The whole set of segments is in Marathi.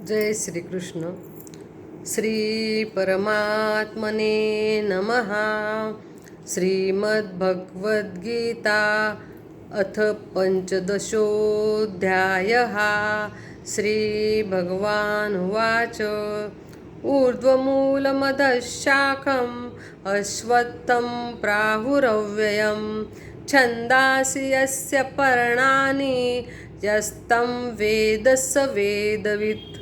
जय श्री कृष्ण. श्री परमात्मने नमः. श्रीमद्भगवद्गीता अथ पंचदशोऽध्यायः. श्रीभगवानुवाच ऊर्ध्वमूलमधः शाखम् अश्वत्थं प्राहुरव्ययं छन्दांसि यस्य पर्णानि यस्तं वेद स वेदवित्.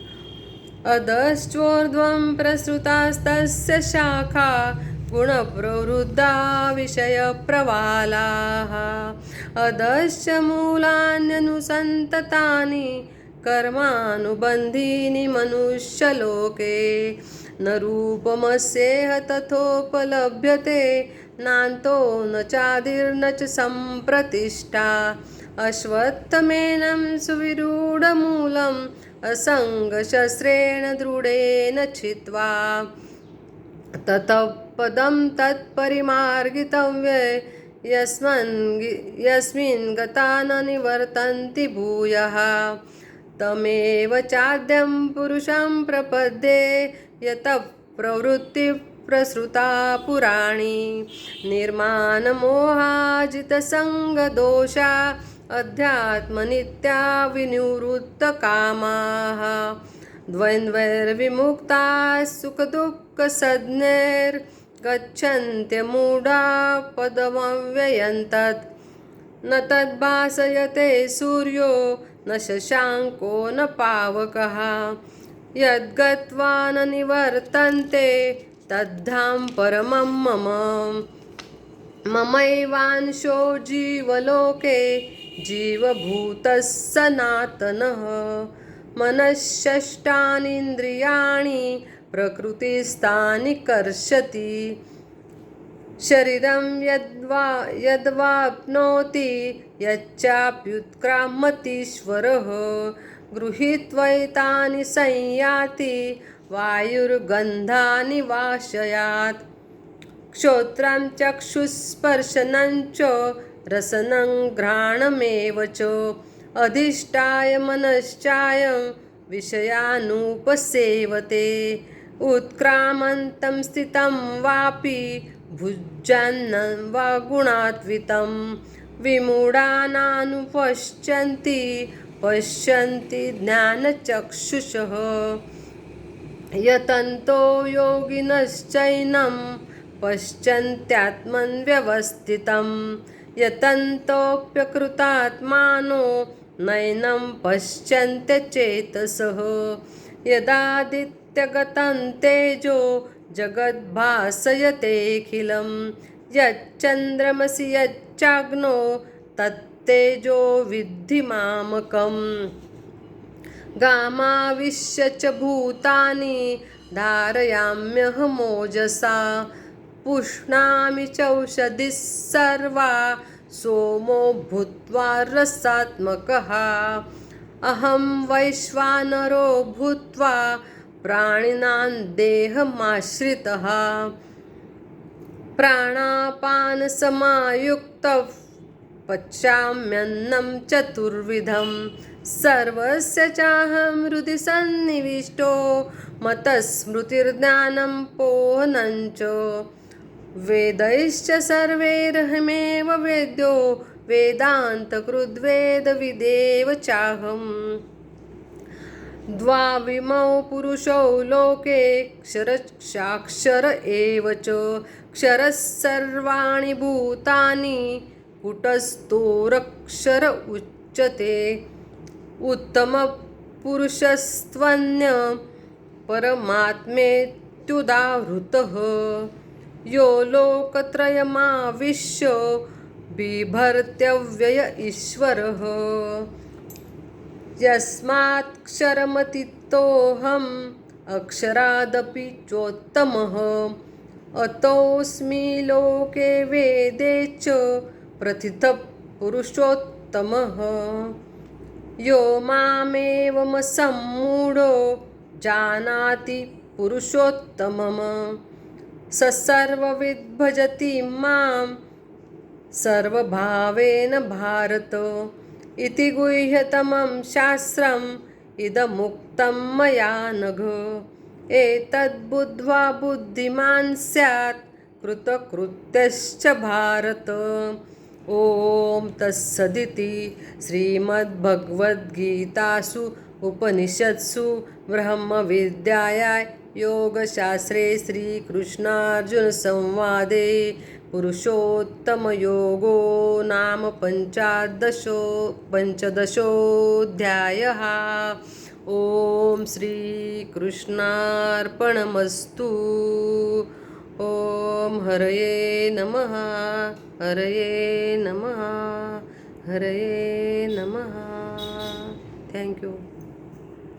अधश्चोर्ध्वं प्रसृतास्तस्य शाखा गुणप्रवृद्धा विषयप्रवालाः. अधश्च मूलान्यनुसन्ततानि कर्मानुबन्धीनि मनुष्यलोके. न रूपमस्येह तथोपलभ्यते नान्तो न चादिर्न च सम्प्रतिष्ठा. अश्वत्थमेनं सुविरूढमूलम् असङ्गशस्त्रेण दृढेन छित्त्वा ततः पदं तत्परिमार्गितव्ये यस्मिन् गता न निवर्तन्ति भूयः. तमेव चाद्यं पुरुषं प्रपद्ये यतः प्रवृत्तिः प्रसृता पुराणी. निर्माणमोहाजितसङ्गदोषा अध्यात्मनित्या विनिवृत्तकामाः. द्वन्द्वैर्विमुक्ताः सुखदुःखसंज्ञैर्गच्छन्त्यमूढा पदमव्ययं तत्. न तद्भासयते सूर्यो न शशाङ्को न पावकः. यद्गत्वा न निवर्तन्ते तद्धाम परमं मम. ममैवांशो जीवलोके जीवभूतः सनातनः. मनःषष्ठानीन्द्रियाणि प्रकृतिस्थानि कर्षति. शरीरं यद्वाप्नोति यच्चाप्युत्क्रामतीश्वरः. गृहीत्वैतानि संयाति वायुर्गन्धानि वाशयात्. श्रोत्रं चक्षुस्पर्शनं च रसनं घ्राणमेव च. अधिष्ठाय मनश्चायं विषयानुपसेवते. उत्क्रामन्तं स्थितं वापि भुञ्जन्नं वा गुणान्वितं. विमूढानानुपश्यन्ति पश्यन्ति ज्ञानचक्षुषः. यतन्तो योगिनश्चैनं पश्यन्त्यात्मन्यवस्थितं. यतन्तोऽप्यकृतात्मानो नैनं पश्यन्त्यचेतसः. यदादित्यगतं तेजो जगद्भासयतेऽखिलं. यच्चन्द्रमसि यच्चाग्नो तत्तेजो विद्धि मामकम्. गामाविश्य च भूतानि धारयाम्यहमोजसा. पुष्णामि चौषधिः सर्वा सोमो भूत्वा रसात्मकः. अहं वैश्वानरो भूत्वा प्राणिनां देहमाश्रितः. प्राणापानसमायुक्तः पचाम्यन्नं चतुर्विधं. सर्वस्य चाहं हृदि सन्निविष्टो मत्तः स्मृतिर्ज्ञानं पोहनं च. वेदैश्च सर्वैरहमेव वेद्यो वेदान्तकृद्वेदविदेव चाहम्. द्वाविमौ पुरुषौ लोके क्षरश्चाक्षर एव च. क्षरः सर्वाणि भूतानि कूटस्थोरक्षर उच्यते. उत्तमपुरुषस्त्वन्य परमात्मेत्युदाहृतः. यो लोकत्रयमाविश्य बिभर्त्यव्यय ईश्वरः. यस्मात्क्षरमतीतोऽहम् अक्षरादपि चोत्तमः. अतोऽस्मि लोके वेदे च प्रथितः पुरुषोत्तमः. यो मामेवमसम्मूढो जानाति पुरुषोत्तमम्. स सर्वविद् भजति मां सर्वभावेन भारत. इति गुह्यतमं शास्त्रं इदमुक्तं मया नघ एतद्बुद्ध्वा बुद्धिमान् स्यात् कृतकृत्यश्च भारत। ॐ तत्सदिति श्रीमद्भगवद्गीतासु उपनिषत्सु ब्रह्मविद्यायां योगशास्त्रे श्रीकृष्णार्जुनसंवादे पुरुषोत्तमयोगो नाम पञ्चदशोऽध्यायः। ॐ श्रीकृष्णार्पणमस्तु। ॐ हरये नमः, हरये नमः, हरये नमः। थँक्यू.